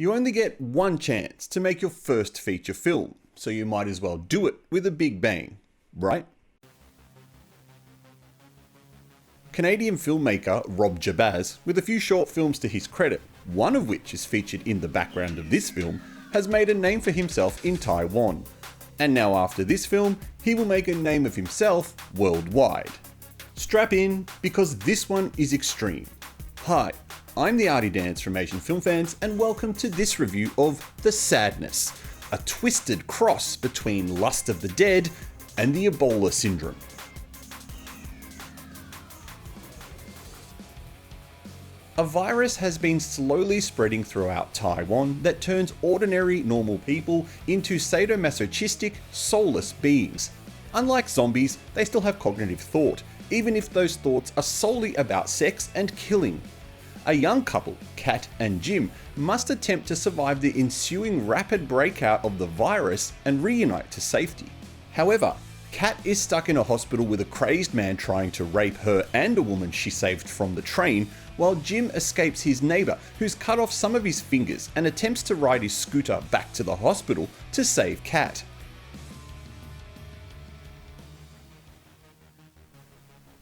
You only get one chance to make your first feature film, so you might as well do it with a big bang, right? Canadian filmmaker Rob Jabbaz, with a few short films to his credit, one of which is featured in the background of this film, has made a name for himself in Taiwan. And now after this film, he will make a name of himself worldwide. Strap in, because this one is extreme. Hi, I'm the Artie Dance from Asian Film Fans, and welcome to this review of The Sadness, a twisted cross between Lust of the Dead and the Ebola syndrome. A virus has been slowly spreading throughout Taiwan that turns ordinary, normal people into sadomasochistic, soulless beings. Unlike zombies, they still have cognitive thought, even if those thoughts are solely about sex and killing. A young couple, Kat and Jim, must attempt to survive the ensuing rapid breakout of the virus and reunite to safety. However, Kat is stuck in a hospital with a crazed man trying to rape her and a woman she saved from the train, while Jim escapes his neighbour, who's cut off some of his fingers and attempts to ride his scooter back to the hospital to save Kat.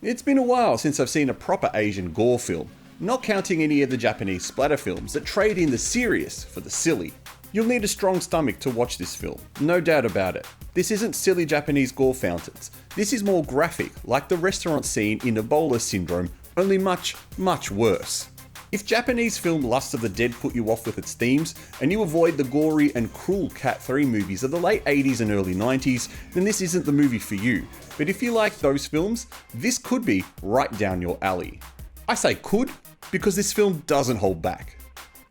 It's been a while since I've seen a proper Asian gore film, not counting any of the Japanese splatter films that trade in the serious for the silly. You'll need a strong stomach to watch this film, no doubt about it. This isn't silly Japanese gore fountains. This is more graphic, like the restaurant scene in Ebola syndrome, only much, much worse. If Japanese film Lust of the Dead put you off with its themes, and you avoid the gory and cruel Cat 3 movies of the late 80s and early 90s, then this isn't the movie for you. But if you like those films, this could be right down your alley. I say could, because this film doesn't hold back.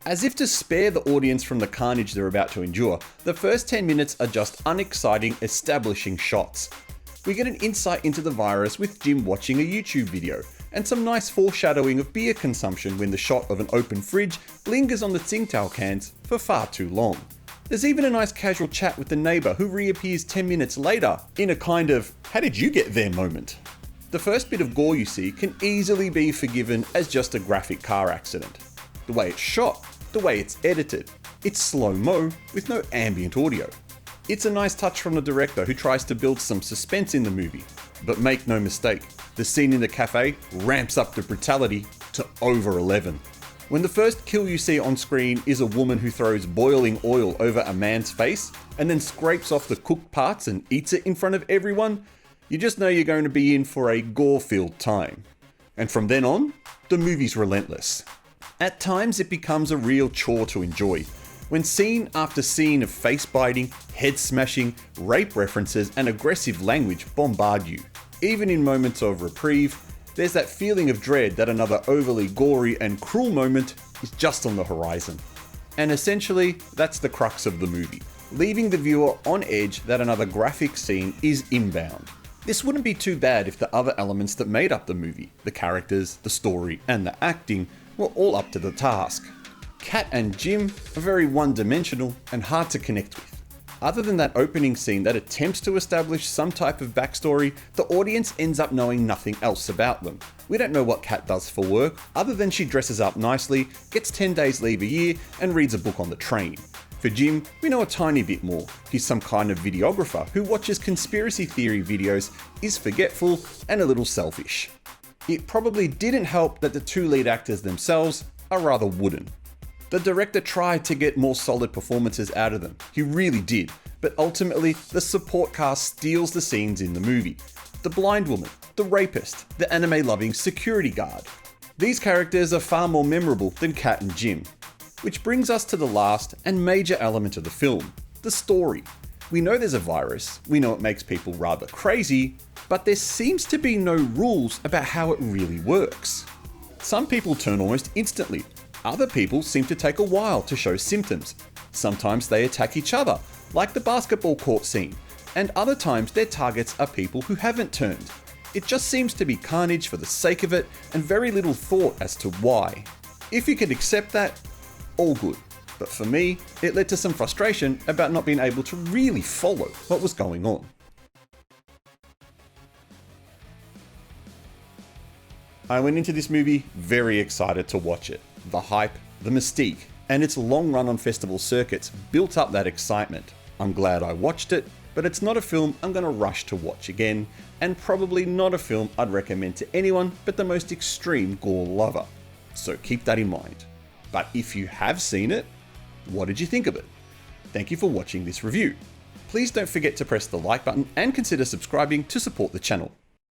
As if to spare the audience from the carnage they're about to endure, the first 10 minutes are just unexciting establishing shots. We get an insight into the virus with Jim watching a YouTube video, and some nice foreshadowing of beer consumption when the shot of an open fridge lingers on the Tsingtao cans for far too long. There's even a nice casual chat with the neighbour who reappears 10 minutes later in a kind of "how did you get there" moment. The first bit of gore you see can easily be forgiven as just a graphic car accident. The way it's shot, the way it's edited, it's slow-mo with no ambient audio. It's a nice touch from the director who tries to build some suspense in the movie. But make no mistake, the scene in the cafe ramps up the brutality to over 11. When the first kill you see on screen is a woman who throws boiling oil over a man's face and then scrapes off the cooked parts and eats it in front of everyone, you just know you're going to be in for a gore-filled time. And from then on, the movie's relentless. At times it becomes a real chore to enjoy, when scene after scene of face-biting, head-smashing, rape references and aggressive language bombard you. Even in moments of reprieve, there's that feeling of dread that another overly gory and cruel moment is just on the horizon. And essentially, that's the crux of the movie, leaving the viewer on edge that another graphic scene is inbound. This wouldn't be too bad if the other elements that made up the movie, the characters, the story, and the acting, were all up to the task. Kat and Jim are very one-dimensional and hard to connect with. Other than that opening scene that attempts to establish some type of backstory, the audience ends up knowing nothing else about them. We don't know what Kat does for work, other than she dresses up nicely, gets 10 days leave a year, and reads a book on the train. For Jim, we know a tiny bit more. He's some kind of videographer who watches conspiracy theory videos, is forgetful, and a little selfish. It probably didn't help that the two lead actors themselves are rather wooden. The director tried to get more solid performances out of them, he really did, but ultimately the support cast steals the scenes in the movie. The blind woman, the rapist, the anime-loving security guard. These characters are far more memorable than Kat and Jim. Which brings us to the last and major element of the film, the story. We know there's a virus, we know it makes people rather crazy, but there seems to be no rules about how it really works. Some people turn almost instantly. Other people seem to take a while to show symptoms. Sometimes they attack each other, like the basketball court scene, and other times their targets are people who haven't turned. It just seems to be carnage for the sake of it, and very little thought as to why. If you could accept that, all good. But for me, it led to some frustration about not being able to really follow what was going on. I went into this movie very excited to watch it. The hype, the mystique, and its long run on festival circuits built up that excitement. I'm glad I watched it, but it's not a film I'm going to rush to watch again, and probably not a film I'd recommend to anyone but the most extreme gore lover. So keep that in mind. But if you have seen it, what did you think of it? Thank you for watching this review. Please don't forget to press the like button and consider subscribing to support the channel.